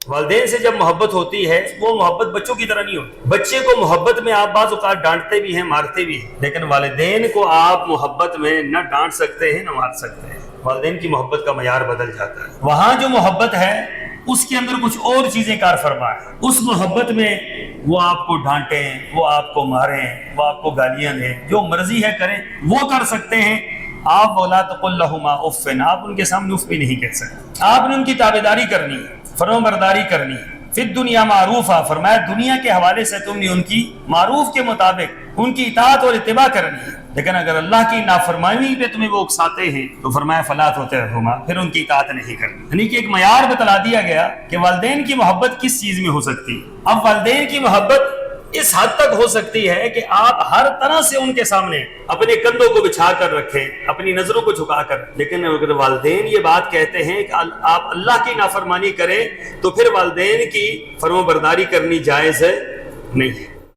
والدین سے جب محبت ہوتی ہے وہ محبت بچوں کی طرح نہیں ہوتی. بچے کو محبت میں آپ بعض اوقات ڈانٹتے بھی ہیں، مارتے بھی ہیں، لیکن والدین کو آپ محبت میں نہ ڈانٹ سکتے ہیں نہ مار سکتے ہیں. والدین کی محبت کا معیار بدل جاتا ہے. وہاں جو محبت ہے اس کے اندر کچھ اور چیزیں کار فرما ہے. اس محبت میں وہ آپ کو ڈانٹیں، وہ آپ کو ماریں، وہ آپ کو گالیاں دیں، جو مرضی ہے کریں، وہ کر سکتے ہیں. آپ وَلَا تَقُل لَهُمَا اُفٍّ، آپ ان کے سامنے اف بھی نہیں کہہ سکتے. آپ نے ان کی تابعداری کرنی ہے، فرما برداری کرنی ہے. فی الدنیا معروفا، فرمایا دنیا کے حوالے سے تم نے ان کی معروف کے مطابق ان کی اطاعت اور اتباع کرنی ہے. لیکن اگر اللہ کی نافرمانی پہ تمہیں وہ اکساتے ہیں تو فرمایا فلا تطعهما، پھر ان کی اطاعت نہیں کرنی. یعنی کہ ایک معیار بتلا دیا گیا کہ والدین کی محبت کس چیز میں ہو سکتی ہے. اب والدین کی محبت اس حد تک ہو سکتی ہے کہ آپ ہر طرح سے ان کے سامنے اپنے کندھوں کو بچھا کر رکھیں، اپنی نظروں کو جھکا کر. لیکن اگر والدین یہ بات کہتے ہیں کہ آپ اللہ کی نافرمانی کریں تو پھر والدین کی فرمانبرداری کرنی جائز ہے نہیں.